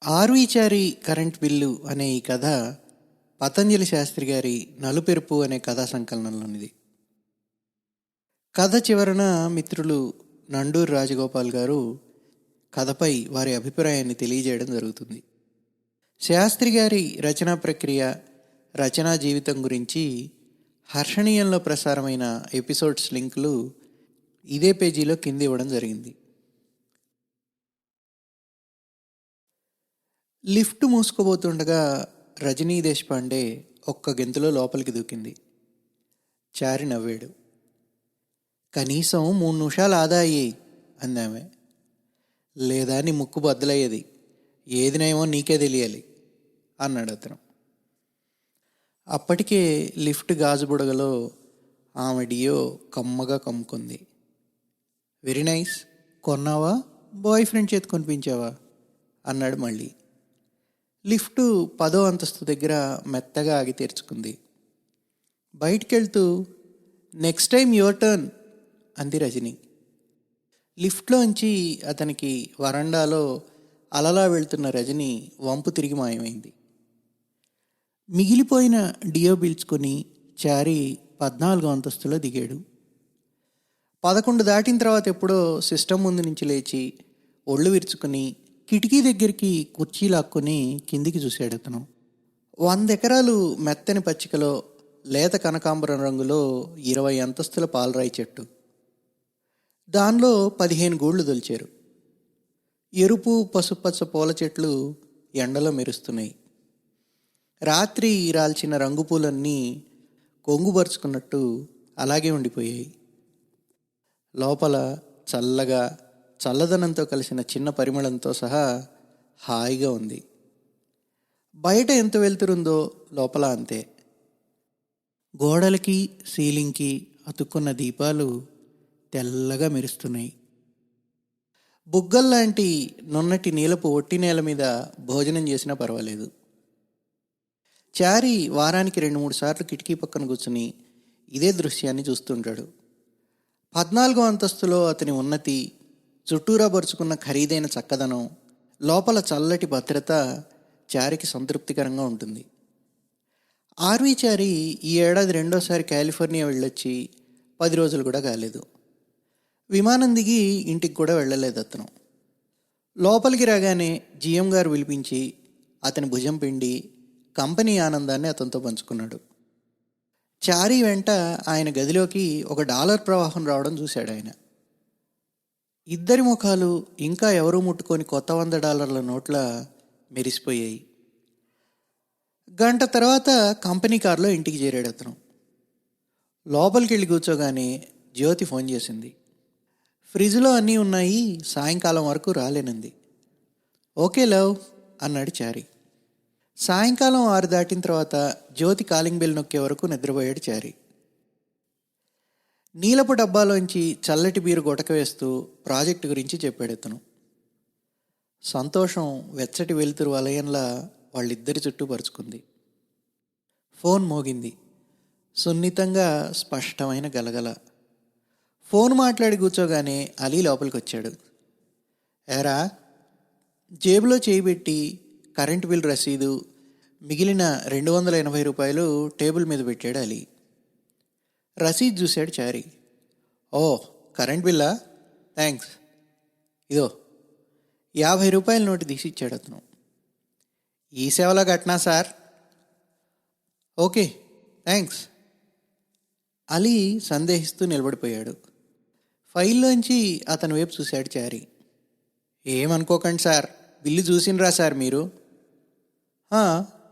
ఆర్వీచారి current bill అనే ఈ కథ పతంజలి శాస్త్రి గారి నలుపెరుపు అనే కథా సంకలనంలోనిది. కథ చివరన మిత్రులు నండూరు రాజగోపాల్ గారు కథపై వారి అభిప్రాయాన్ని తెలియజేయడం జరుగుతుంది. శాస్త్రి గారి రచనా ప్రక్రియ, రచనా జీవితం గురించి హర్షణీయంలో ప్రసారమైన ఎపిసోడ్స్ లింకులు ఇదే పేజీలో కింద ఇవ్వడం జరిగింది. లిఫ్ట్ మూసుకోబోతుండగా రజనీ దేశపాండే ఒక్క గెంతులో లోపలికి దూకింది. చారి నవ్వాడు. కనీసం 3 నిమిషాలు ఆదా అయ్యాయి అందామె. లేదా నీ ముక్కు బద్దలయ్యేది, ఏదినేమో నీకే తెలియాలి అన్నాడు అతను. అప్పటికే లిఫ్ట్ గాజు బుడగలో ఆమె డియో కమ్మగా కమ్ముకుంది. వెరీ నైస్, కొన్నావా, బాయ్ ఫ్రెండ్ చేతి కొనిపించావా అన్నాడు మళ్ళీ. లిఫ్టు 10వ అంతస్తు దగ్గర మెత్తగా ఆగి తెరుచుకుంది. బయటికెళ్తూ నెక్స్ట్ టైం యువర్ టర్న్ అంది రజని. లిఫ్ట్లోంచి అతనికి వరండాలో అలలా వెళ్తున్న రజని వంపు తిరిగి మాయమైంది. మిగిలిపోయిన డియో పీల్చుకొని చారి 14వ అంతస్తులో దిగాడు. 11 దాటిన తర్వాత ఎప్పుడో సిస్టమ్ ముందు నుంచి లేచి ఒళ్ళు విరుచుకుని కిటికీ దగ్గరికి కుర్చీ లాక్కొని కిందికి చూశాడు అతను. 100 ఎకరాలు మెత్తని పచ్చికలో లేత కనకాంబరం రంగులో 20 అంతస్తుల పాలరాయి చెట్టు. దానిలో 15 గూళ్ళు దొలిచారు. ఎరుపు పసుపచ్చ పూల చెట్లు ఎండలో మెరుస్తున్నాయి. రాత్రి రాల్చిన రంగు పూలన్నీ కొంగుపరుచుకున్నట్టు అలాగే ఉండిపోయాయి. లోపల చల్లగా, చల్లదనంతో కలిసిన చిన్న పరిమళంతో సహా హాయిగా ఉంది. బయట ఎంత వెళ్తురుందో లోపల అంతే. గోడలకి సీలింగ్కి అతుక్కున్న దీపాలు తెల్లగా మెరుస్తున్నాయి. బుగ్గల్లాంటి నున్నటి నీలపు ఒట్టి నేల మీద భోజనం చేసినా పర్వాలేదు. చారి వారానికి 2-3 సార్లు కిటికీ పక్కన కూర్చుని ఇదే దృశ్యాన్ని చూస్తుంటాడు. 14వ అంతస్తులో అతని ఉన్నతి, చుట్టూరా పరుచుకున్న ఖరీదైన చక్కదనం, లోపల చల్లటి భద్రత చారికి సంతృప్తికరంగా ఉంటుంది. ఆర్వీ చారి ఈ ఏడాది 2వసారి కాలిఫోర్నియా వెళ్ళొచ్చి 10 రోజులు కూడా కాలేదు. విమానం దిగి ఇంటికి కూడా వెళ్ళలేదు అతను. లోపలికి రాగానే జిఎం గారు పిలిపించి అతని భుజం పిండి కంపెనీ ఆనందాన్ని అతనితో పంచుకున్నాడు. చారి వెంట ఆయన గదిలోకి $1 ప్రవాహం రావడం చూశాడు ఆయన. ఇద్దరి ముఖాలు ఇంకా ఎవరూ ముట్టుకొని కొత్త $100 నోట్ల మెరిసిపోయాయి. గంట తర్వాత కంపెనీ కారులో ఇంటికి చేరాడు అతను. లోపలికి వెళ్ళి కూర్చోగానే జ్యోతి ఫోన్ చేసింది. ఫ్రిడ్జ్లో అన్నీ ఉన్నాయి, సాయంకాలం వరకు రాలేనంది. ఓకే లవ్ అన్నాడు చారి. సాయంకాలం 6 దాటిన తర్వాత జ్యోతి కాలింగ్ బెల్ నొక్కే వరకు నిద్రపోయాడు చారి. నీలపు డబ్బాలోంచి చల్లటి బీరు గొటక వేస్తూ ప్రాజెక్టు గురించి చెప్పాడు అతను. సంతోషం వెచ్చటి వెలుతురు వలయంలా వాళ్ళిద్దరి చుట్టూ పరుచుకుంది. ఫోన్ మోగింది. సున్నితంగా స్పష్టమైన గలగల. ఫోన్ మాట్లాడి కూర్చోగానే అలీ లోపలికి వచ్చాడు. ఏరా, జేబులో చేయి పెట్టి కరెంటు బిల్ రసీదు, మిగిలిన $280 టేబుల్ మీద పెట్టాడు అలీ. రసీద్ చూశాడు చారి. ఓ, కరెంట్ బిల్లా, థ్యాంక్స్. ఇదో $50 నోటు తీసిచ్చాడు అతను. ఈ సేవలో కట్నా సార్? Okay, thanks. అలీ సందేహిస్తూ నిలబడిపోయాడు. ఫైల్లోంచి అతని వైపు చూశాడు చారి. ఏమనుకోకండి సార్, బిల్లు చూసినరా సార్ మీరు?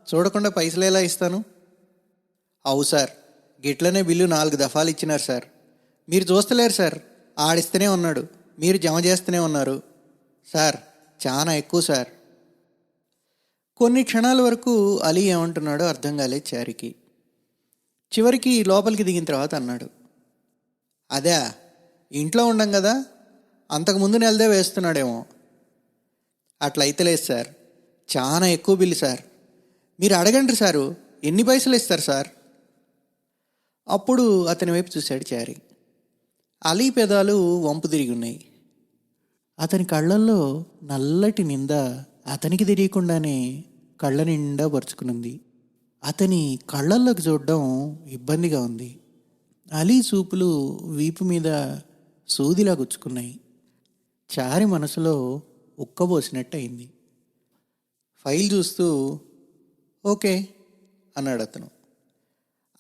చూడకుండా పైసలు ఎలా ఇస్తాను? అవు సార్, గిట్లనే బిల్లు 4 దఫాలు ఇచ్చినారు సార్. మీరు చూస్తలేరు సార్, ఆడిస్తూనే ఉన్నాడు, మీరు జమ చేస్తూనే ఉన్నారు సార్. చాలా ఎక్కువ సార్. కొన్ని క్షణాల వరకు అలీ ఏమంటున్నాడో అర్థం కాలేదు చారికి. చివరికి లోపలికి దిగిన తర్వాత అన్నాడు, అదే ఇంట్లో ఉండం కదా, అంతకుముందు నెలదే వేస్తున్నాడేమో. అట్లయితే లేదు సార్, చాలా ఎక్కువ బిల్లు సార్. మీరు అడగండి సారు, ఎన్ని పైసలు ఇస్తారు సార్? అప్పుడు అతని వైపు చూశాడు చారి. అలీ పెదాలు వంపు తిరిగి ఉన్నాయి. అతని కళ్ళల్లో నల్లటి నింద అతనికి తెలియకుండానే కళ్ళ నిండా పరుచుకునుంది. అతని కళ్ళల్లోకి చూడడం ఇబ్బందిగా ఉంది. అలీ చూపులు వీపు మీద సూదిలా గుచ్చుకున్నాయి. చారి మనసులో ఉక్కబోసినట్టు అయింది. ఫైల్ చూస్తూ ఓకే అన్నాడు అతను.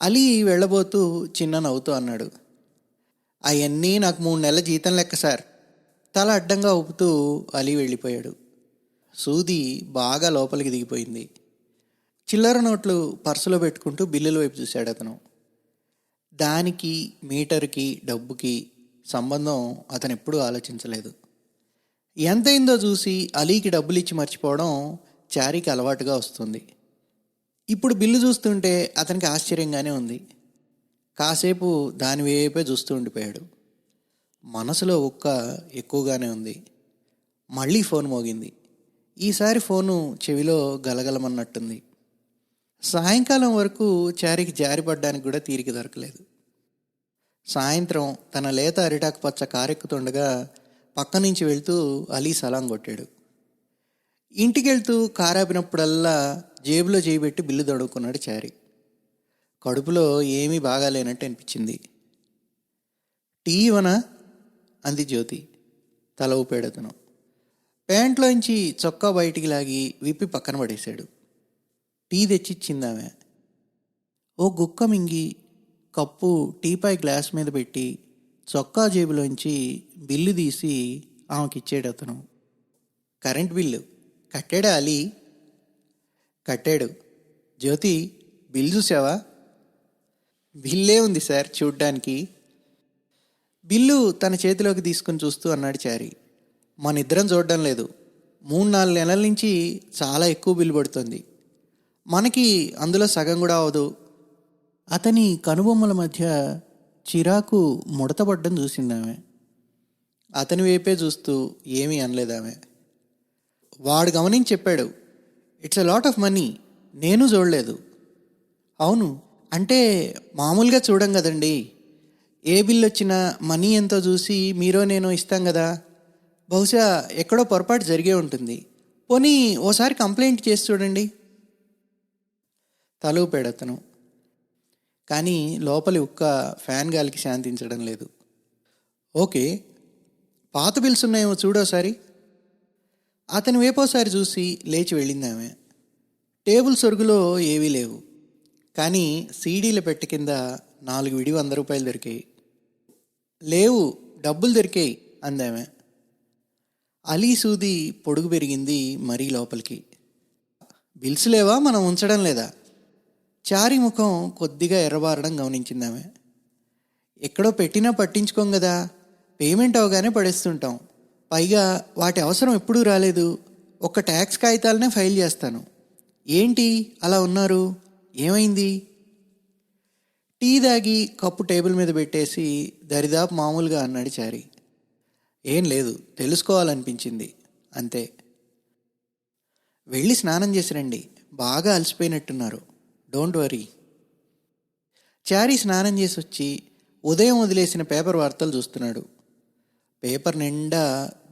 అలీ వెళ్ళబోతూ చిన్న నవ్వుతూ అన్నాడు, అవన్నీ నాకు 3 నెలల జీతం లెక్క సార్. తల అడ్డంగా ఊపుతూ అలీ వెళ్ళిపోయాడు. సూది బాగా లోపలికి దిగిపోయింది. చిల్లర నోట్లు పర్సులో పెట్టుకుంటూ బిల్లుల వైపు చూశాడు అతను. దానికి మీటర్కి డబ్బుకి సంబంధం అతను ఎప్పుడూ ఆలోచించలేదు. ఎంతైందో చూసి అలీకి డబ్బులు ఇచ్చి మర్చిపోవడం చారీకి అలవాటుగా వస్తుంది. ఇప్పుడు బిల్లు చూస్తుంటే అతనికి ఆశ్చర్యంగానే ఉంది. కాసేపు దాని వైపే చూస్తూ ఉండిపోయాడు. మనసులో ఉక్క ఎక్కువగానే ఉంది. మళ్ళీ ఫోన్ మోగింది. ఈసారి ఫోను చెవిలో గలగలమన్నట్టుంది. సాయంకాలం వరకు చారికి జారిపడ్డానికి కూడా తీరిక దొరకలేదు. సాయంత్రం తన లేత అరిటాకు పచ్చ కారెక్కుతుండగా పక్క నుంచి వెళ్తూ అలీ సలాం కొట్టాడు. ఇంటికెళ్తూ కారాపినప్పుడల్లా జేబులో చేయబెట్టి బిల్లు దొడుకున్నాడు చారి. కడుపులో ఏమీ బాగాలేనట్టు అనిపించింది. టీ ఇవ్వనా అంది జ్యోతి. తల ఊపాడు అతను. ప్యాంట్లోంచి చొక్కా బయటికి లాగి విప్పి పక్కన పడేశాడు. టీ తెచ్చిచ్చిందామె. ఓ గుక్క మింగి కప్పు టీపాయ్ గ్లాస్ మీద పెట్టి చొక్కా జేబులోంచి బిల్లు తీసి ఆమెకిచ్చాడు అతను. కరెంట్ బిల్లు కట్టాడా అలీ? కట్టాడు. జ్యోతి, బిల్ చూసావా? బిల్లే ఉంది సార్ చూడ్డానికి. బిల్లు తన చేతిలోకి తీసుకుని చూస్తూ అన్నాడు చారి. మన ఇద్దరం చూడడం లేదు. 3-4 నెలల నుంచి చాలా ఎక్కువ బిల్లు పడుతుంది. మనకి అందులో సగం కూడా అవదు. అతని కనుబొమ్మల మధ్య చిరాకు ముడతపడ్డం చూసిందామె. అతని వైపే చూస్తూ ఏమీ అనలేదామె. వాడు గమనించి చెప్పాడు, it's a lot of money. నేను చూడలేదు. అవును, అంటే మామూలుగా చూడం కదండి. ఏ బిల్ వచ్చినా మనీ ఎంతో చూసి మీరో నేనో ఇస్తాం కదా. బహుశా ఎక్కడో పొరపాటు జరిగే ఉంటుంది. పోనీ ఓసారి కంప్లైంట్ చేసి చూడండి. తల ఊపాడు అతను. కానీ లోపలి ఉక్క ఫ్యాన్ గాలికి శాంతించడం లేదు. ఓకే, పాత బిల్స్ ఉన్నాయేమో చూడోసారి. అతని వైపోసారి చూసి లేచి వెళ్ళిందామె. టేబుల్ సొరుగులో ఏవీ లేవు. కానీ సీడీల పెట్టె కింద 4 విడి 100 రూపాయలు దొరికాయి. లేవు, డబ్బులు దొరికాయి అందామె. అలీ సూది పొడుగు పెరిగింది మరీ లోపలికి. బిల్స్ లేవా, మనం ఉంచడం లేదా? చారి ముఖం కొద్దిగా ఎర్రబారడం గమనించిందామె. ఎక్కడో పెట్టినా పట్టించుకోం కదా, పేమెంట్ అవగానే పడేస్తుంటాం. పైగా వాటి అవసరం ఎప్పుడూ రాలేదు. ఒక్క ట్యాక్స్ కాగితాలనే ఫైల్ చేస్తాను. ఏంటి అలా ఉన్నారు, ఏమైంది? టీ దాగి కప్పు టేబుల్ మీద పెట్టేసి దరిదాపు మామూలుగా అన్నాడు చారి. ఏం లేదు, తెలుసుకోవాలనిపించింది అంతే. వెళ్ళి స్నానం చేసి రండి, బాగా అలసిపోయినట్టున్నారు. Don't worry. చారి స్నానం చేసి వచ్చి ఉదయం వదిలేసిన పేపర్ వార్తలు చూస్తున్నాడు. పేపర్ నిండా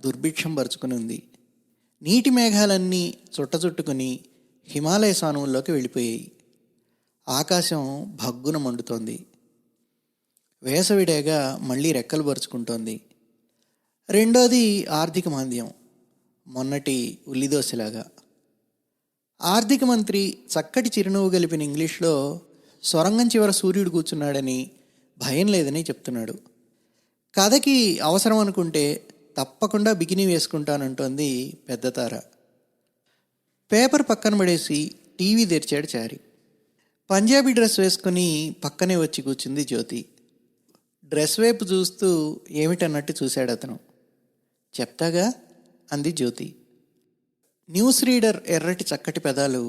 దుర్భిక్షం పరుచుకుని ఉంది. నీటి మేఘాలన్నీ చుట్టుకుని హిమాలయ సానువుల్లోకి వెళ్ళిపోయాయి. ఆకాశం భగ్గున మండుతోంది. వేసవిడేగా మళ్ళీ రెక్కలు పరుచుకుంటోంది. రెండోది ఆర్థిక మాంద్యం, మొన్నటి ఉల్లిదోశలాగా. ఆర్థిక మంత్రి చక్కటి చిరునవ్వు కలిపిన ఇంగ్లీష్లో సొరంగం చివర సూర్యుడు కూర్చున్నాడని, భయం లేదని చెప్తున్నాడు. కథకి అవసరం అనుకుంటే తప్పకుండా బికినీ వేసుకుంటానంటోంది పెద్ద తార. పేపర్ పక్కన పడేసి టీవీ తెరిచాడు చారి. పంజాబీ డ్రెస్ వేసుకుని పక్కనే వచ్చి కూర్చుంది జ్యోతి. డ్రెస్ వైపు చూస్తూ ఏమిటన్నట్టు చూశాడు అతను. చెప్తాగా అంది జ్యోతి. న్యూస్ రీడర్ ఎర్రటి చక్కటి పెదాలు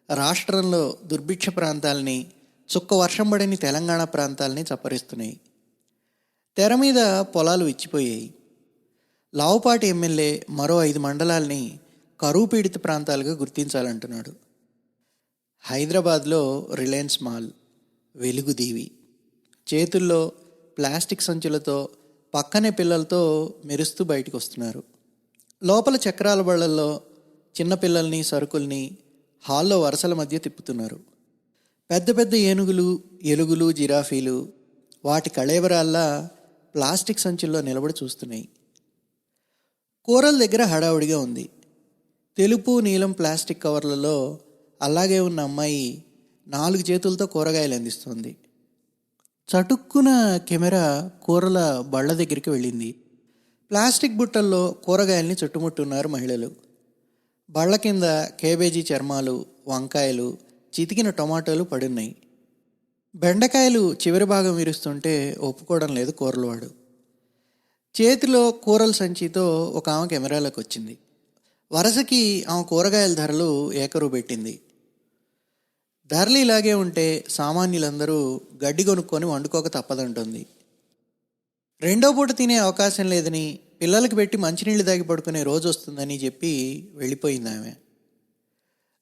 రాష్ట్రంలో దుర్భిక్ష ప్రాంతాలని, చుక్క వర్షం పడని తెలంగాణ ప్రాంతాలని చప్పరిస్తున్నాయి. తెర మీద పొలాలు విచ్చిపోయాయి. లావుపాటి ఎమ్మెల్యే మరో 5 మండలాల్ని కరువు పీడిత ప్రాంతాలుగా గుర్తించాలంటున్నాడు. హైదరాబాద్లో రిలయన్స్ మాల్ వెలుగుదీవి. చేతుల్లో ప్లాస్టిక్ సంచులతో పక్కనే పిల్లలతో మెరుస్తూ బయటకు వస్తున్నారు. లోపల చక్రాల బళ్ళల్లో చిన్నపిల్లల్ని సరుకుల్ని హాల్లో వరుసల మధ్య తిప్పుతున్నారు. పెద్ద పెద్ద ఏనుగులు, ఎలుగులు, జిరాఫీలు వాటి కళేబరాల్లా ప్లాస్టిక్ సంచుల్లో నిలబడి చూస్తున్నాయి. కూరల దగ్గర హడావుడిగా ఉంది. తెలుపు నీలం ప్లాస్టిక్ కవర్లలో అలాగే ఉన్న అమ్మాయి 4 చేతులతో కూరగాయలు అందిస్తుంది. చటుక్కున కెమెరా కూరల బళ్ళ దగ్గరికి వెళ్ళింది. ప్లాస్టిక్ బుట్టల్లో కూరగాయల్ని చుట్టుముట్టున్నారు మహిళలు. బళ్ళ కింద కేబేజీ చర్మాలు, వంకాయలు, చితికిన టొమాటోలు పడున్నాయి. బెండకాయలు చివరి భాగం విరుస్తుంటే ఒప్పుకోవడం లేదు కూరలవాడు. చేతిలో కూరల సంచితో ఒక ఆమె కెమెరాలోకి వచ్చింది. వరుసకి ఆమె కూరగాయల ధరలు ఏకరువు పెట్టింది. ధరలు ఇలాగే ఉంటే సామాన్యులందరూ గడ్డి కొనుక్కొని వండుకోక తప్పదంటుంది. రెండో పూట తినే అవకాశం లేదని, పిల్లలకి పెట్టి మంచినీళ్ళు తాగి పడుకునే రోజు వస్తుందని చెప్పి వెళ్ళిపోయింది ఆమె.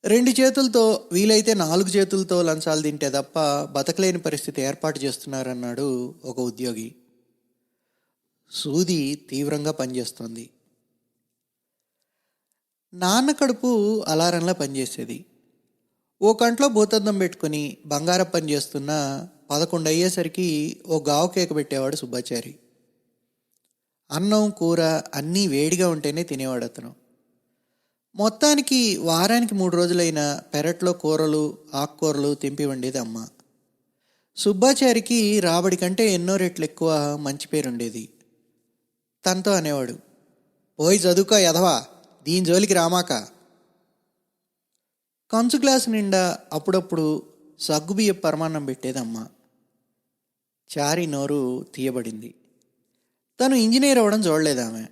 2 చేతులతో, వీలైతే 4 చేతులతో లంచాలు తింటే తప్ప బతకలేని పరిస్థితి ఏర్పాటు చేస్తున్నారన్నాడు ఒక ఉద్యోగి. సూది తీవ్రంగా పనిచేస్తోంది. నాన్న కడుపు అలారంలా పనిచేసేది. ఓ కంట్లో భూతద్దం పెట్టుకుని బంగారం పని చేస్తున్న 11 అయ్యేసరికి ఓ గావు కేక పెట్టేవాడు సుబ్బాచారి. అన్నం కూర అన్నీ వేడిగా ఉంటేనే తినేవాడు అతను. మొత్తానికి వారానికి 3 రోజులైనా పెరట్లో కూరలు, ఆకుకూరలు తెంపి వండేది అమ్మ. సుబ్బాచారికి రాబడి కంటే ఎన్నో రెట్లు ఎక్కువ మంచి పేరుండేది. తనతో అనేవాడు, పోయి చదువుకో ఎదవా, దీని జోలికి రామాక. కంచు గ్లాసు నిండా అప్పుడప్పుడు సగ్గుబియ్య పరమాన్నం పెట్టేదమ్మ. చారి నోరు తీయబడింది. తను ఇంజనీర్ అవ్వడం చూడలేదామె.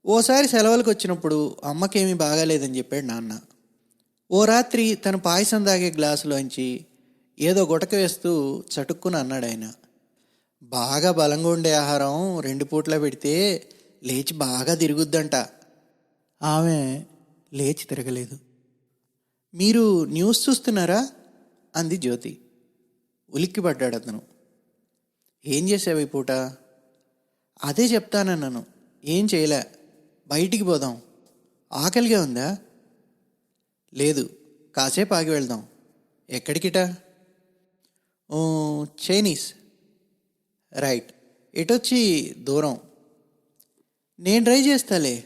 ఓసారి సెలవులకు వచ్చినప్పుడు అమ్మకేమీ బాగాలేదని చెప్పాడు నాన్న. ఓ రాత్రి తను పాయసం తాగే గ్లాసులోంచి ఏదో గుటక వేస్తూ చటుక్కున అన్నాడు ఆయన, బాగా బలంగా ఉండే ఆహారం 2 పూట్లా పెడితే లేచి బాగా తిరుగుద్దంట. ఆమె లేచి తిరగలేదు. మీరు న్యూస్ చూస్తున్నారా అంది జ్యోతి. ఉలిక్కిపడ్డాడు అతను. ఏం చేసావు ఈ పూట? అదే చెప్తానన్నాను, ఏం చేయలే. బయటికి పోదాం. ఆకలిగా ఉందా? లేదు, కాసేపు ఆగి వెళ్దాం. ఎక్కడికిట? చైనీస్. రైట్, ఎటొచ్చి దూరం. నేను డ్రైవ్ చేస్తాలే.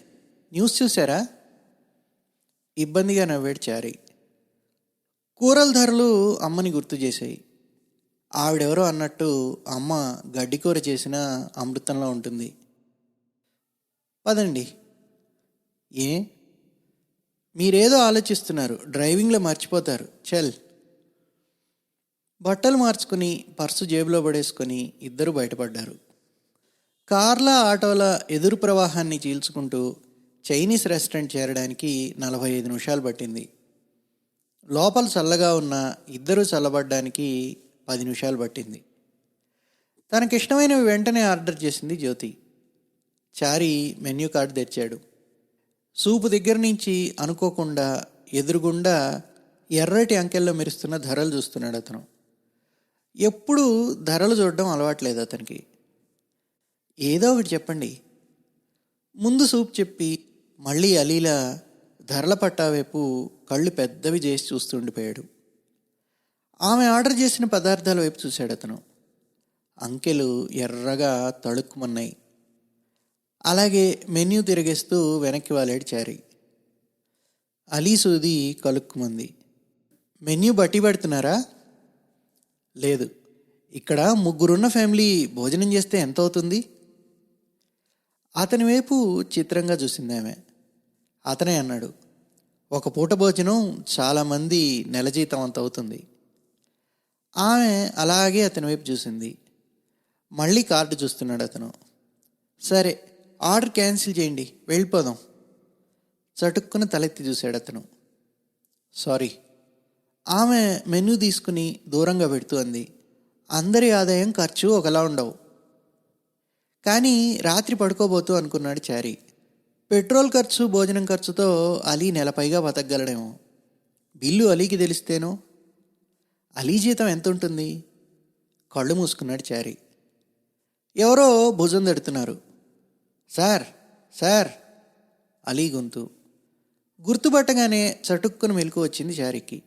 న్యూస్ చూసారా? ఇబ్బందిగా నవ్వాడు చారి. కూరల ధరలు అమ్మని గుర్తు చేశాయి. ఆవిడెవరో అన్నట్టు అమ్మ గడ్డి కూర చేసిన అమృతంలో ఉంటుంది. పదండి. ఏ? మీరేదో ఆలోచిస్తున్నారు, డ్రైవింగ్లో మర్చిపోతారు. చల్. బట్టలు మార్చుకుని పర్సు జేబులో పడేసుకొని ఇద్దరు బయటపడ్డారు. కార్ల ఆటోల ఎదురు ప్రవాహాన్ని చీల్చుకుంటూ చైనీస్ రెస్టారెంట్ చేరడానికి 45 నిమిషాలు పట్టింది. లోపల చల్లగా ఉన్న ఇద్దరూ చల్లబడ్డానికి 10 నిమిషాలు పట్టింది. తనకిష్టమైనవి వెంటనే ఆర్డర్ చేసింది జ్యోతి. చారి మెన్యూ కార్డు తెచ్చాడు. సూపు దగ్గర నుంచి అనుకోకుండా ఎదురుగుండా ఎర్రటి అంకెల్లో మెరుస్తున్న ధరలు చూస్తున్నాడు అతను. ఎప్పుడూ ధరలు చూడడం అలవాట్లేదు అతనికి. ఏదో ఒకటి చెప్పండి. ముందు సూప్ చెప్పి మళ్ళీ అలీలా ధరల పట్టా వైపు కళ్ళు పెద్దవి చేసి చూస్తుండిపోయాడు. ఆమె ఆర్డర్ చేసిన పదార్థాల వైపు చూశాడు అతను. అంకెలు ఎర్రగా తళుక్కుమన్నాయి. అలాగే మెన్యూ తిరిగేస్తూ వెనక్కి వాలాడు చారి. అలీ సూది కలుక్కుమంది. మెన్యూ బట్టి పెడుతున్నారా? లేదు. ఇక్కడ 3 ఫ్యామిలీ భోజనం చేస్తే ఎంత అవుతుంది? అతని వైపు చిత్రంగా చూసింది ఆమె. అతనే అన్నాడు, ఒక పూట భోజనం చాలామంది నెల జీతం అంత అవుతుంది. ఆమె అలాగే అతని వైపు చూసింది. మళ్ళీ కార్డు చూస్తున్నాడు అతను. సరే, ఆర్డర్ క్యాన్సిల్ చేయండి, వెళ్ళిపోదాం. చటుక్కున తలెత్తి చూశాడు అతను. సారీ. ఆమె మెనూ తీసుకుని దూరంగా పెడుతూ అంది, అందరి ఆదాయం ఖర్చు ఒకలా ఉండవు. కానీ రాత్రి పడుకోబోతూ అనుకున్నాడు చారి, పెట్రోల్ ఖర్చు భోజనం ఖర్చుతో అలీ నెలపైగా బతకగలడేమో. బిల్లు అలీకి తెలిస్తేనో. అలీ జీతం ఎంత ఉంటుంది? కళ్ళు మూసుకున్నాడు చారి. ఎవరో భుజం తడుతున్నారు. Sir, sir. అలీ గొంతు. గుర్తుపట్టగానే చటుక్కున మెలకు వచ్చింది చారికి.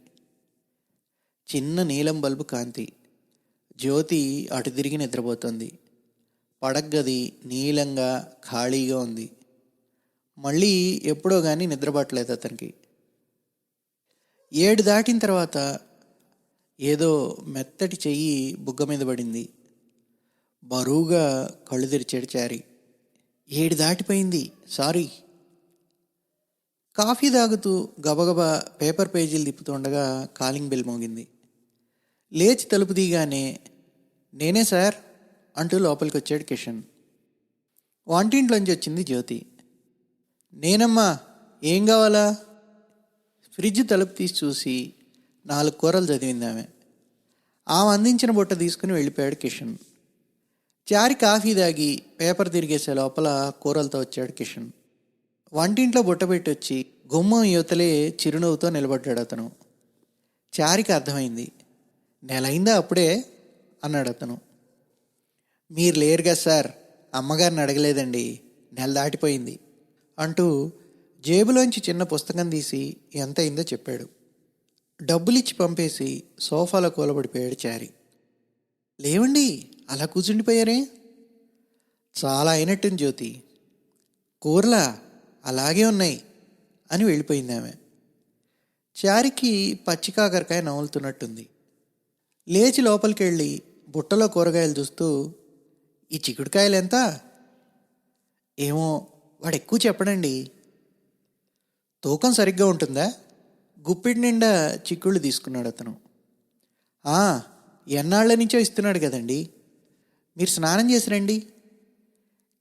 చిన్న నీలం బల్బు కాంతి. జ్యోతి అటు తిరిగి నిద్రపోతుంది. పడగ్గది నీలంగా ఖాళీగా ఉంది. మళ్ళీ ఎప్పుడో కానీ నిద్రపట్టలేదు అతనికి. 7 దాటిన తర్వాత ఏదో మెత్తటి చెయ్యి బుగ్గ మీద పడింది. బరువుగా కళ్ళు తెరిచాడు చారి. 7 దాటిపోయింది, సారీ. కాఫీ తాగుతూ గబగబా పేపర్ పేజీలు తిప్పుతుండగా కాలింగ్ బెల్ మోగింది. లేచి తలుపు తీయగానే నేనే సార్ అంటూ లోపలికి వచ్చాడు కిషన్. వంటింట్లోంచి వచ్చింది జ్యోతి. నేనమ్మా, ఏం కావాలా? ఫ్రిడ్జ్ తలుపు తీసి చూసి 4 కూరలు చదివింది ఆమె. అందించిన బుట్ట తీసుకుని వెళ్ళిపోయాడు కిషన్. చారి కాఫీ తాగి పేపర్ తిరిగేసే లోపల కూరలతో వచ్చాడు కిషన్. వంటింట్లో బుట్ట పెట్టి వచ్చి గుమ్మం యువతలే చిరునవ్వుతో నిలబడ్డాడు అతను. చారికి అర్థమైంది. నెలైందా అప్పుడే అన్నాడు అతను. మీరు లేరుగా సార్, అమ్మగారిని అడగలేదండి, నెల దాటిపోయింది అంటూ జేబులోంచి చిన్న పుస్తకం తీసి ఎంత అయిందో చెప్పాడు. డబ్బులిచ్చి పంపేసి సోఫాలో కూలబడిపోయాడు చారి. లేవండి, అలా కూర్చుండిపోయారే? చాలా అయినట్టుంది జ్యోతి. కూరలా అలాగే ఉన్నాయి అని వెళ్ళిపోయింది ఆమె. చారికి పచ్చికాకరకాయ నవ్వులుతున్నట్టుంది. లేచి లోపలికి వెళ్ళి బుట్టలో కూరగాయలు చూస్తూ, ఈ చిక్కుడుకాయలు ఎంత? ఏమో, వాడు ఎక్కువ చెప్పడండి. తూకం సరిగ్గా ఉంటుందా? గుప్పిడి నిండా చిక్కుళ్ళు తీసుకున్నాడు అతను. ఎన్నాళ్ళ నుంచో ఇస్తున్నాడు కదండి, మీరు స్నానం చేసి రండి.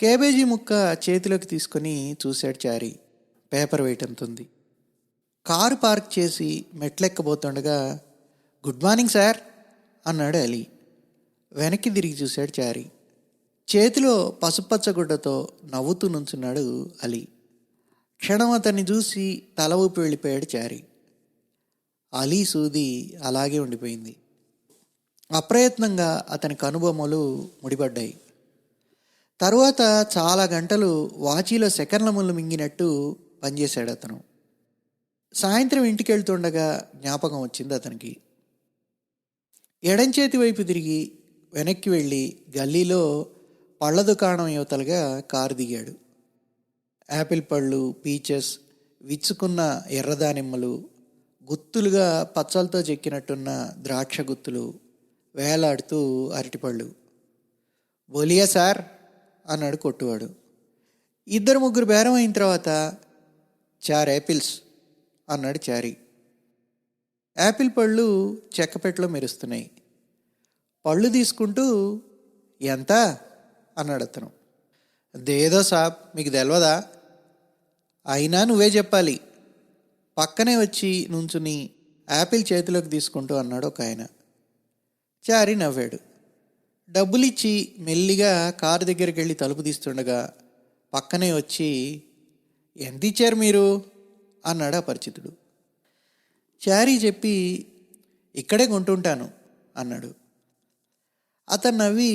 కేబేజీ ముక్క చేతిలోకి తీసుకొని చూశాడు చారి. పేపర్ వెయిట్ అంతుంది. కారు పార్క్ చేసి మెట్లెక్కబోతుండగా గుడ్ మార్నింగ్ సార్ అన్నాడు అలీ. వెనక్కి తిరిగి చూశాడు చారి. చేతిలో పసుపచ్చ గుడ్డతో నవ్వుతూ నుంచున్నాడు అలీ. క్షణం అతన్ని చూసి తల ఊపి వెళ్ళిపోయాడు చారి. అలీ సూది అలాగే ఉండిపోయింది. అప్రయత్నంగా అతని కనుబొమ్మలు ముడిపడ్డాయి. తరువాత చాలా గంటలు వాచీలో సెకన్ల ముళ్ళు మింగినట్టు పనిచేశాడు అతను. సాయంత్రం ఇంటికి వెళ్తుండగా జ్ఞాపకం వచ్చింది అతనికి. ఎడంచేతి వైపు తిరిగి వెనక్కి వెళ్ళి గల్లీలో పళ్ళ దుకాణం యువతలుగా కారు దిగాడు. యాపిల్ పళ్ళు, పీచెస్, విచ్చుకున్న ఎర్రదానిమ్మలు, గుత్తులుగా పచ్చలతో చెక్కినట్టున్న ద్రాక్ష గుత్తులు, వేలాడుతూ అరటిపళ్ళు. బోలియా సార్ అన్నాడు కొట్టువాడు. 2-3 బేరం అయిన తర్వాత 4 యాపిల్స్ అన్నాడు చారి. యాపిల్ పళ్ళు చెక్కపెట్టలో మెరుస్తున్నాయి. పళ్ళు తీసుకుంటూ ఎంత అన్నాడు అతను. దేదో సాబ్, మీకు తెలవదా? అయినా నువ్వే చెప్పాలి. పక్కనే వచ్చి నుంచుని యాపిల్ చేతిలోకి తీసుకుంటూ అన్నాడు ఒక ఆయన. చారి నవ్వాడు. డబ్బులిచ్చి మెల్లిగా కారు దగ్గరికి వెళ్ళి తలుపు తీస్తుండగా పక్కనే వచ్చి ఎంత ఇచ్చారు మీరు అన్నాడు అపరిచితుడు. చారీ చెప్పి ఇక్కడే కొంటుంటాను అన్నాడు. అతను నవ్వి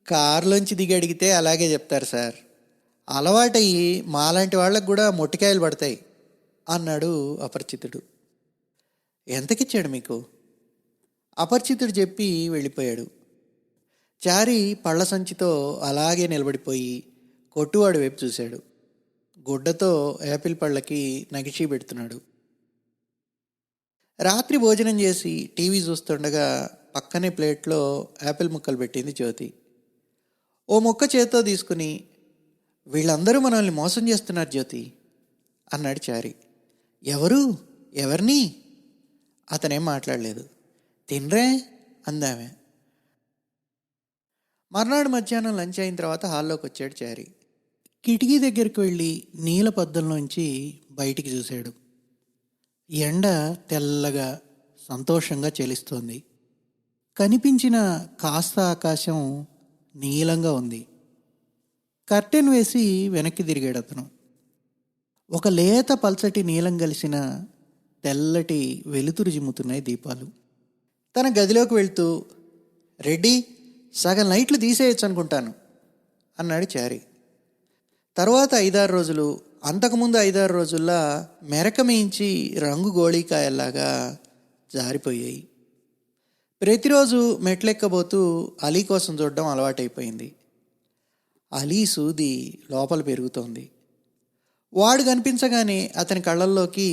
కారులోంచి దిగి అడిగితే అలాగే చెప్తారు సార్, అలవాటయ్యి మాలాంటి వాళ్ళకు కూడా మొట్టికాయలు పడతాయి అన్నాడు అపరిచితుడు. ఎంతకిచ్చాడు మీకు? అపరిచితుడు చెప్పి వెళ్ళిపోయాడు. చారి పళ్ళ సంచితో అలాగే నిలబడిపోయి కొట్టువాడి వైపు చూశాడు. గుడ్డతో యాపిల్ పళ్ళకి నగిచి పెడుతున్నాడు. రాత్రి భోజనం చేసి టీవీ చూస్తుండగా పక్కనే ప్లేట్లో యాపిల్ ముక్కలు పెట్టింది జ్యోతి. ఓ ముక్క చేత్తో తీసుకుని వీళ్ళందరూ మనల్ని మోసం చేస్తున్నారు జ్యోతి అన్నాడు చారి. ఎవరిని? అతనేం మాట్లాడలేదు. తినరే అందామె. మర్నాడు మధ్యాహ్నం లంచ్ అయిన తర్వాత హాల్లోకి వచ్చాడు చారి. కిటికీ దగ్గరికి వెళ్ళి నీల పద్దల్లోంచి బయటికి చూశాడు. ఎండ తెల్లగా సంతోషంగా చెలిస్తోంది. కనిపించిన కాస్త ఆకాశం నీలంగా ఉంది. కర్టెన్ వేసి వెనక్కి తిరిగాడు అతను. ఒక లేత పల్చటి నీలం కలిసిన తెల్లటి వెలుతురు జిమ్ముతున్నాయి దీపాలు. తన గదిలోకి వెళ్తూ రెడ్డి, సగం లైట్లు తీసేయచ్చు అనుకుంటాను అన్నాడు చారి. తర్వాత 5-6 రోజులు అంతకుముందు 5-6 రోజుల్లో మెరకమేయించి రంగు గోళీకాయల్లాగా జారిపోయాయి. ప్రతిరోజు మెట్లెక్కబోతూ అలీ కోసం చూడడం అలవాటైపోయింది. అలీ సూది లోపల పెరుగుతోంది. వాడు కనిపించగానే అతని కళ్ళల్లోకి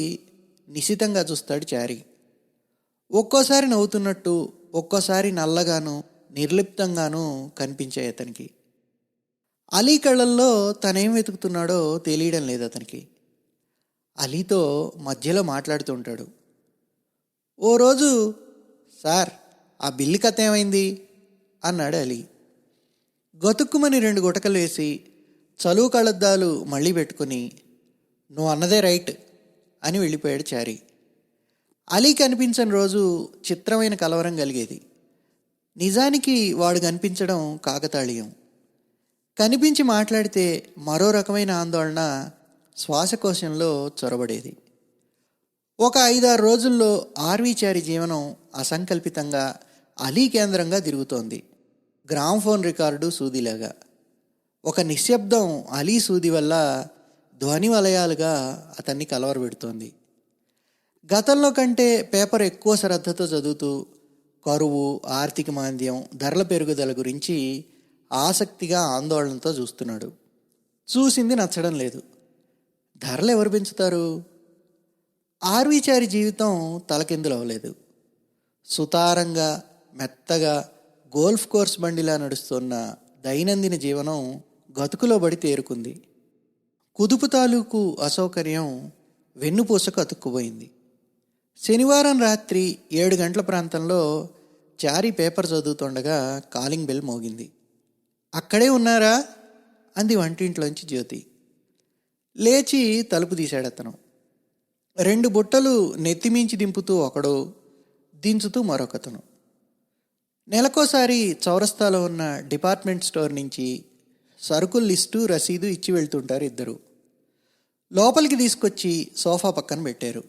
నిశితంగా చూస్తాడు చారి. ఒక్కోసారి నవ్వుతున్నట్టు, ఒక్కోసారి నల్లగాను నిర్లిప్తంగానూ కనిపించాయి అతనికి. అలీ కళ్ళల్లో తనేం వెతుకుతున్నాడో తెలియడం లేదు అతనికి. అలీతో మధ్యలో మాట్లాడుతుంటాడు. ఓ రోజు, సార్ ఆ బిల్లు కథ ఏమైంది అన్నాడు అలీ. గతుక్కుమని 2 గుటకలు వేసి చలువు కళ్ళద్దాలు మళ్ళీ పెట్టుకుని, నువ్వు అన్నదే రైట్ అని వెళ్ళిపోయాడు చారి. అలీ కనిపించని రోజు చిత్రమైన కలవరం కలిగేది. నిజానికి వాడు కనిపించడం కాకతాళీయం. కనిపించి మాట్లాడితే మరో రకమైన ఆందోళన శ్వాసకోశంలో చొరబడేది. ఒక 5-6 రోజుల్లో ఆర్వీ చారి జీవనం అసంకల్పితంగా అలీ కేంద్రంగా తిరుగుతోంది. గ్రామ్ఫోన్ రికార్డు సూదిలాగా. ఒక నిశ్శబ్దం అలీ సూది వల్ల ధ్వని వలయాలుగా అతన్ని కలవరపెడుతోంది. గతంలో కంటే పేపర్ ఎక్కువ శ్రద్ధతో చదువుతూ కరువు, ఆర్థిక మాంద్యం, ధరల పెరుగుదల గురించి ఆసక్తిగా ఆందోళనతో చూస్తున్నాడు. చూసింది నచ్చడం లేదు. ధరలు ఎవరు పెంచుతారు? ఆర్వీచారి జీవితం తలకిందులవ్వలేదు. సుతారంగా, మెత్తగా గోల్ఫ్ కోర్స్ బండిలా నడుస్తున్న దైనందిన జీవనం గతుకులో పడి తేరుకుంది. కుదుపు తాలూకు అసౌకర్యం వెన్నుపూసకు అతుక్కుపోయింది. శనివారం రాత్రి 7 గంటల ప్రాంతంలో చారి పేపర్ చదువుతుండగా కాలింగ్ బెల్ మోగింది. అక్కడే ఉన్నారా అంది వంటింట్లోంచి జ్యోతి. లేచి తలుపు తీశాడు అతను. 2 బుట్టలు నెత్తిమించి దింపుతూ ఒకడు, దించుతూ మరొకతను. నెలకోసారి చౌరస్తాలో ఉన్న డిపార్ట్మెంట్ స్టోర్ నుంచి సరుకుల లిస్టు, రసీదు ఇచ్చి వెళ్తుంటారు ఇద్దరు. లోపలికి తీసుకొచ్చి సోఫా పక్కన పెట్టారు.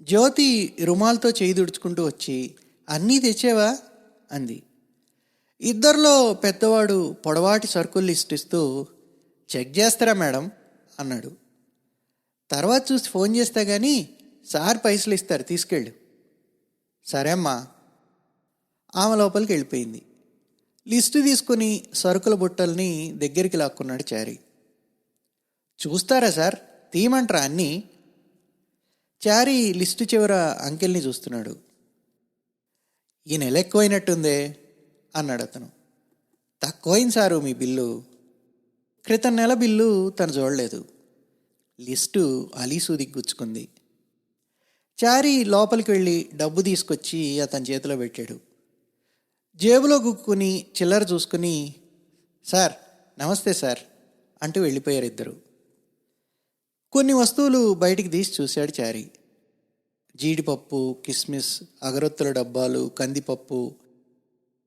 జ్యోతి రుమాల్తో చేయి దుడుచుకుంటూ వచ్చి, అన్నీ తెచ్చావా అంది. ఇద్దరిలో పెద్దవాడు పొడవాటి సరుకుల లిస్ట్ ఇస్తూ, చెక్ చేస్తారా మేడం అన్నాడు. తర్వాత చూసి ఫోన్ చేస్తా కానీ సార్ పైసలు ఇస్తారు, తీసుకెళ్ళు. సరే అమ్మా. ఆమె లోపలికి వెళ్ళిపోయింది. లిస్టు తీసుకుని సరుకుల బుట్టల్ని దగ్గరికి లాక్కున్నాడు చారి. చూస్తారా సార్, తీయమంటారా అన్నీ? చారి లిస్టు చివర అంకెల్ని చూస్తున్నాడు. ఈ నెల ఎక్కువైనట్టుందే అన్నాడు అతను. తక్కువైంది సారు మీ బిల్లు. క్రితం నెల బిల్లు తను చూడలేదు. లిస్టు అలీసూదికి గుచ్చుకుంది. చారి లోపలికి వెళ్ళి డబ్బు తీసుకొచ్చి అతని చేతిలో పెట్టాడు. జేబులో గుక్కుని చిల్లర చూసుకుని, సార్ నమస్తే సార్ అంటూ వెళ్ళిపోయారు ఇద్దరు. కొన్ని వస్తువులు బయటికి తీసి చూశాడు చారి. జీడిపప్పు, కిస్మిస్, అగరొత్తుల డబ్బాలు, కందిపప్పు.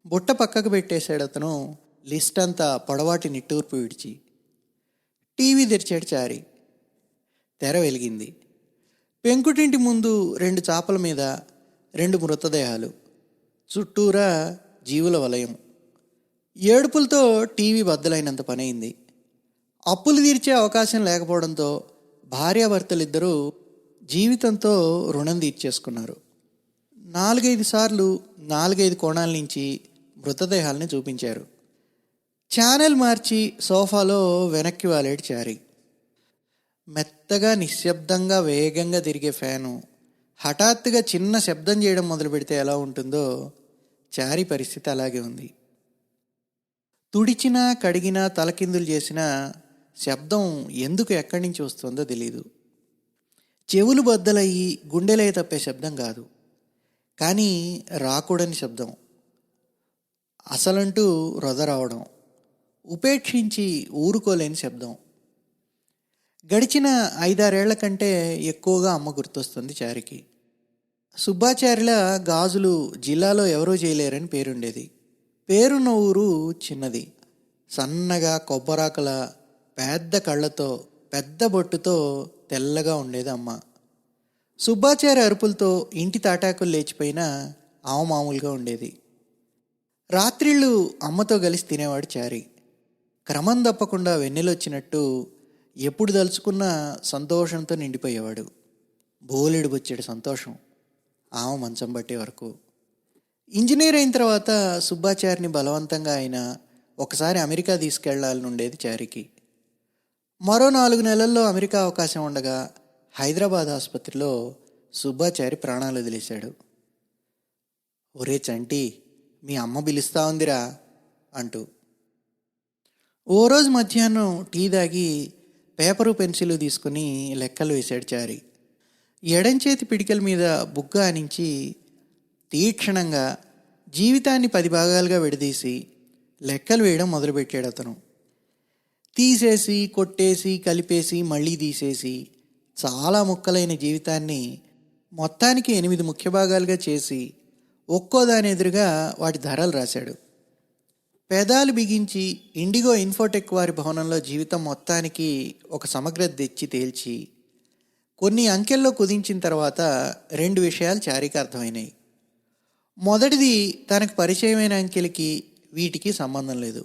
బుట్ట పక్కకు పెట్టేశాడు అతను, లిస్ట్ అంతా పొడవాటి నిట్టూర్పు విడిచి. టీవీ తెరిచాడు చారి. తెర వెలిగింది. పెంకుటింటి ముందు 2 చాపల మీద 2 మృతదేహాలు, చుట్టూరా జీవుల వలయం. ఏడుపులతో టీవీ బద్దలైనంత పనైంది. అప్పులు తీర్చే అవకాశం లేకపోవడంతో భార్యాభర్తలిద్దరూ జీవితంతో రుణం తీర్చేసుకున్నారు. 4-5 సార్లు 4-5 కోణాల నుంచి మృతదేహాలని చూపించారు. ఛానల్ మార్చి సోఫాలో వెనక్కి వాలేడు చారి. మెత్తగా నిశ్శబ్దంగా వేగంగా తిరిగే ఫ్యాను హఠాత్తుగా చిన్న శబ్దం చేయడం మొదలు పెడితే ఎలా ఉంటుందో చారి పరిస్థితి అలాగే ఉంది. తుడిచినా కడిగినా తలకిందులు చేసినా శబ్దం ఎందుకు ఎక్కడి నుంచి వస్తుందో తెలీదు. చెవులు బద్దలయ్యి గుండెలే తప్పే శబ్దం కాదు, కానీ రాకూడని శబ్దం. అసలంటూ రొద రావడం, ఉపేక్షించి ఊరుకోలేని శబ్దం. గడిచిన 5-6 ఏళ్ల కంటే ఎక్కువగా అమ్మ గుర్తొస్తుంది చారికి. సుబ్బాచార్యుల గాజులు జిల్లాలో ఎవరూ చేయలేరని పేరుండేది. పేరున్న ఊరు చిన్నది. సన్నగా కొబ్బరాకల పెద్ద కళ్ళతో పెద్ద బొట్టుతో తెల్లగా ఉండేది అమ్మ. సుబ్బాచార్య అరుపులతో ఇంటి తాటాకులు లేచిపోయినా ఆమె మామూలుగా ఉండేది. రాత్రిళ్ళు అమ్మతో కలిసి తినేవాడు చారి. క్రమం తప్పకుండా వెన్నెలొచ్చినట్టు ఎప్పుడు తలుచుకున్నా సంతోషంతో నిండిపోయేవాడు. బోలెడు బొచ్చెడు సంతోషం ఆమె మంచం పట్టే వరకు. ఇంజనీర్ అయిన తర్వాత సుబ్బాచారిని బలవంతంగా ఆయన ఒకసారి అమెరికా తీసుకెళ్లాలని ఉండేది చారికి. మరో 4 నెలల్లో అమెరికా అవకాశం ఉండగా హైదరాబాద్ ఆసుపత్రిలో సుబ్బాచారి ప్రాణాలు వదిలేశాడు. ఒరే చంటి, మీ అమ్మ పిలుస్తా ఉందిరా అంటూ. ఓ రోజు మధ్యాహ్నం టీ తాగి పేపరు పెన్సిల్ తీసుకుని లెక్కలు వేశాడు చారి. ఎడంచేతి పిడికల మీద బుగ్గ ఆనించి తీక్షణంగా జీవితాన్ని 10 భాగాలుగా విడదీసి లెక్కలు వేయడం మొదలుపెట్టాడు అతను. తీసేసి కొట్టేసి కలిపేసి మళ్ళీ తీసేసి చాలా ముక్కలైన జీవితాన్ని మొత్తానికి 8 ముఖ్య భాగాలుగా చేసి ఒక్కో దాని ఎదురుగా వాటి ధరలు రాశాడు. పెదాలు బిగించి ఇండిగో ఇన్ఫోటెక్ వారి భవనంలో జీవితం మొత్తానికి ఒక సమగ్రత తెచ్చి తేల్చి కొన్ని అంకెల్లో కుదించిన తర్వాత 2 విషయాలు చారికి అర్థమైనాయి. మొదటిది, తనకు పరిచయమైన అంకెలకి వీటికి సంబంధం లేదు.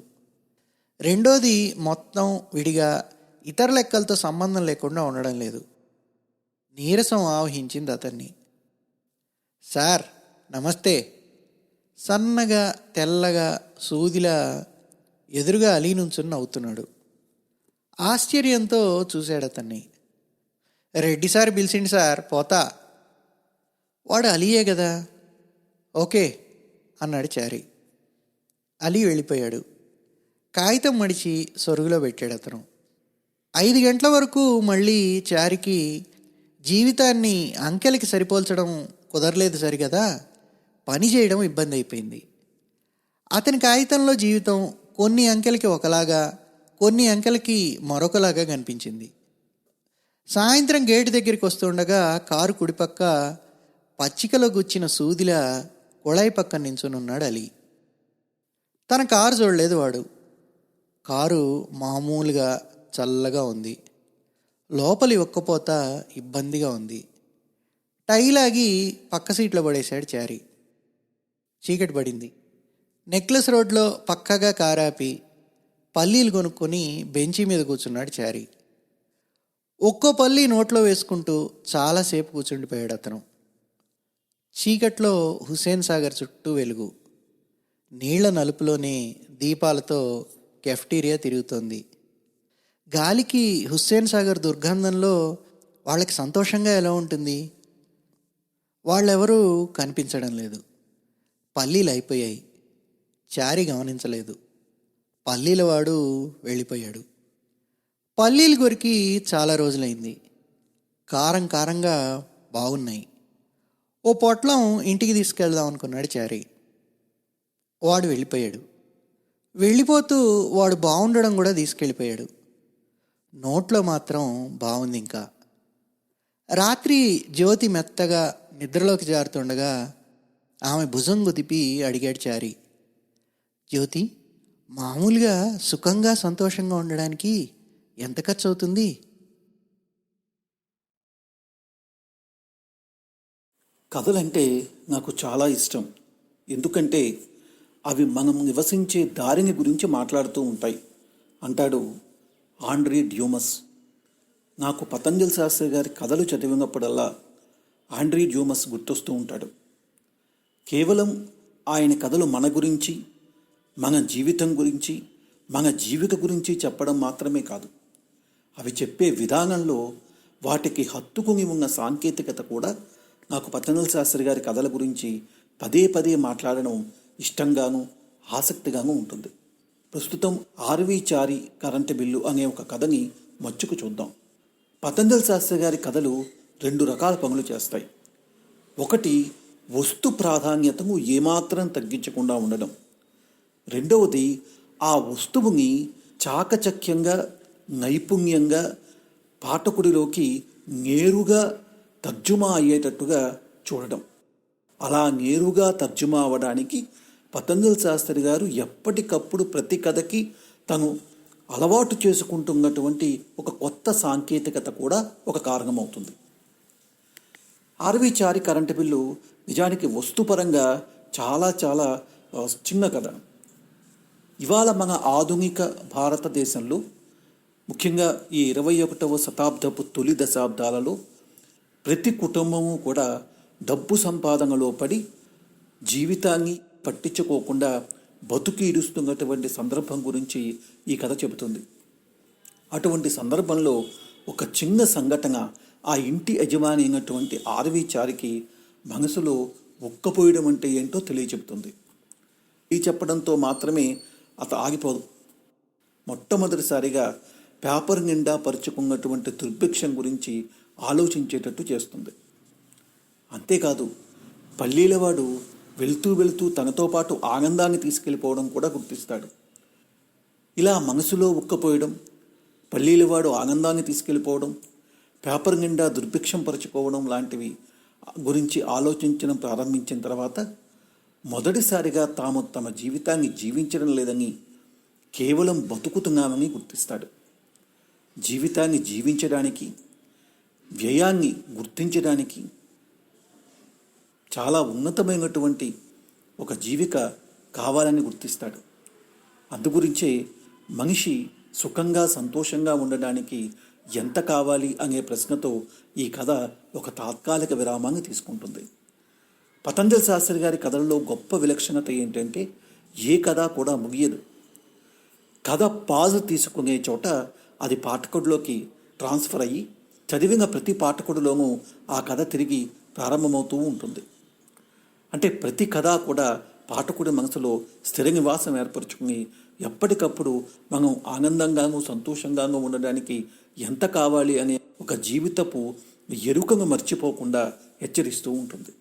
రెండోది, మొత్తం విడిగా ఇతర లెక్కలతో సంబంధం లేకుండా ఉండడం లేదు. నీరసం ఆవహించింది అతన్ని. సార్ నమస్తే. సన్నగా తెల్లగా సూదిలా ఎదురుగా అలీ నుంచుని నవ్వుతున్నాడు. ఆశ్చర్యంతో చూశాడు అతన్ని. రెడ్డి సార్ పిలిచిండి సార్, పోతా. వాడు అలీయే కదా. ఓకే అన్నాడు చారి. అలీ వెళ్ళిపోయాడు. కాగితం మడిచి సొరుగులో పెట్టాడు అతను. 5 గంటల వరకు మళ్ళీ చారికి జీవితాన్ని అంకెలకి సరిపోల్చడం కుదరలేదు సరిగదా, పని చేయడం ఇబ్బంది అయిపోయింది. అతని కాగితంలో జీవితం కొన్ని అంకెలకి ఒకలాగా కొన్ని అంకెలకి మరొకలాగా కనిపించింది. సాయంత్రం గేటు దగ్గరికి వస్తుండగా కారు కుడిపక్క పచ్చికలో గుచ్చిన సూదిలా కుళాయి పక్కన నించునున్నాడు అలీ. తన కారు చూడలేదు వాడు. కారు మామూలుగా చల్లగా ఉంది. లోపలి ఒక్కపోత ఇబ్బందిగా ఉంది. టైలాగి పక్క సీట్లో పడేశాడు చారి. చీకటి పడింది. నెక్లెస్ రోడ్లో పక్కగా కారాపి పల్లీలు కొనుక్కొని బెంచీ మీద కూర్చున్నాడు చారి. ఒక్కో పల్లి నోట్లో వేసుకుంటూ చాలాసేపు కూర్చుండిపోయాడు అతను. చీకట్లో హుస్సేన్ సాగర్ చుట్టూ వెలుగు. నీళ్ల నలుపులోనే దీపాలతో కెఫ్టీరియా తిరుగుతోంది. గాలికి హుస్సేన్ సాగర్ దుర్గంధంలో వాళ్ళకి సంతోషంగా ఎలా ఉంటుంది? వాళ్ళెవరూ కనిపించడం లేదు. పల్లీలు అయిపోయాయి. చారి గమనించలేదు. పల్లీల వాడు వెళ్ళిపోయాడు. పల్లీలు కొరికి చాలా రోజులైంది. కారం కారంగా బాగున్నాయి. ఓ పొట్లం ఇంటికి తీసుకెళ్దాం అనుకున్నాడు చారి. వాడు వెళ్ళిపోయాడు. వెళ్ళిపోతూ వాడు బాగుండడం కూడా తీసుకెళ్ళిపోయాడు. నోట్లో మాత్రం బాగుంది ఇంకా. రాత్రి జ్యోతి మెత్తగా నిద్రలోకి జారుతుండగా ఆమె భుజం కుదిపి అడిగాడు చారి, జ్యోతి, మామూలుగా సుఖంగా సంతోషంగా ఉండడానికి ఎంత ఖర్చు అవుతుంది? కథలంటే నాకు చాలా ఇష్టం. ఎందుకంటే అవి మనం నివసించే దారిని గురించి మాట్లాడుతూ ఉంటాయి అంటాడు ఆండ్రీ డ్యూమస్. నాకు పతంజలి శాస్త్రి గారి కథలు చదివినప్పుడల్లా ఆండ్రీ డ్యూమస్ గుర్తొస్తూ ఉంటాడు. కేవలం ఆయన కథలు మన గురించి, మన జీవితం గురించి, మన జీవిక గురించి చెప్పడం మాత్రమే కాదు, అవి చెప్పే విధానంలో వాటికి హత్తుకుని ఉన్న సాంకేతికత కూడా నాకు పతంజలి శాస్త్రి గారి కథల గురించి పదే పదే మాట్లాడడం ఇష్టంగాను ఆసక్తిగాను ఉంటుంది. ప్రస్తుతం ఆర్వి చారి కరెంటు బిల్లు అనే ఒక కథని మచ్చుకు చూద్దాం. పతంజలి శాస్త్రి గారి కథలు 2 రకాల పనులు చేస్తాయి. ఒకటి, వస్తు ప్రాధాన్యతను ఏమాత్రం తగ్గించకుండా ఉండడం. రెండవది, ఆ వస్తువుని చాకచక్యంగా నైపుణ్యంగా పాఠకుడిలోకి నేరుగా తర్జుమా అయ్యేటట్టుగా చూడడం. అలా నేరుగా తర్జుమా అవ్వడానికి పతంజలి శాస్త్రి గారు ఎప్పటికప్పుడు ప్రతి కథకి తను అలవాటు చేసుకుంటున్నటువంటి ఒక కొత్త సాంకేతికత కూడా ఒక కారణమవుతుంది. ఆర్వి చారి కరెంటు బిల్లు నిజానికి వస్తుపరంగా చాలా చాలా చిన్న కథ. ఇవాళ మన ఆధునిక భారతదేశంలో ముఖ్యంగా ఈ 21వ శతాబ్దపు తొలి దశాబ్దాలలో ప్రతి కుటుంబము కూడా డబ్బు సంపాదనలో పడి జీవితాన్ని పట్టించుకోకుండా బతుకీడుస్తున్నటువంటి సందర్భం గురించి ఈ కథ చెబుతుంది. అటువంటి సందర్భంలో ఒక చిన్న సంఘటన ఆ ఇంటి యజమాని అయినటువంటి ఆర్వీచారికి మనసులో ఉక్కపోయడం అంటే ఏంటో తెలియచెప్తుంది. ఈ చెప్పడంతో మాత్రమే ఆగిపోదు. మొట్టమొదటిసారిగా పేపర్ నిండా పరుచుకున్నటువంటి దుర్భిక్షం గురించి ఆలోచించేటట్టు చేస్తుంది. అంతేకాదు, పల్లీలవాడు వెళ్తూ వెళ్తూ తనతో పాటు ఆనందాన్ని తీసుకెళ్ళిపోవడం కూడా గుర్తిస్తాడు. ఇలా మనసులో ఉక్కపోయడం, పల్లీలవాడు ఆనందాన్ని తీసుకెళ్ళిపోవడం, పేపర్ నిండా దుర్భిక్షం పరుచుకోవడం లాంటివి గురించి ఆలోచించడం ప్రారంభించిన తర్వాత మొదటిసారిగా తాము తమ జీవితాన్ని జీవించడం లేదని, కేవలం బతుకుతున్నామని గుర్తిస్తాడు. జీవితాన్ని జీవించడానికి, వ్యయాన్ని గుర్తించడానికి చాలా ఉన్నతమైనటువంటి ఒక జీవిక కావాలని గుర్తిస్తాడు. అందుగురించే మనిషి సుఖంగా సంతోషంగా ఉండడానికి ఎంత కావాలి అనే ప్రశ్నతో ఈ కథ ఒక తాత్కాలిక విరామాన్ని తీసుకుంటుంది. పతంజలి శాస్త్రి గారి కథల్లో గొప్ప విలక్షణత ఏంటంటే ఏ కథ కూడా ముగియదు. కథ పాజ్ తీసుకునే చోట అది పాఠకుడిలోకి ట్రాన్స్ఫర్ అయ్యి చదివిన ప్రతి పాఠకుడిలోనూ ఆ కథ తిరిగి ప్రారంభమవుతూ ఉంటుంది. అంటే ప్రతి కథ కూడా పాఠకుడి మనసులో స్థిర నివాసం ఏర్పరచుకుని ఎప్పటికప్పుడు మనం ఆనందంగాను సంతోషంగాను ఉండడానికి ఎంత కావాలి అనే ఒక జీవితపు ఎరుకను మర్చిపోకుండా హెచ్చరిస్తూ ఉంటుంది.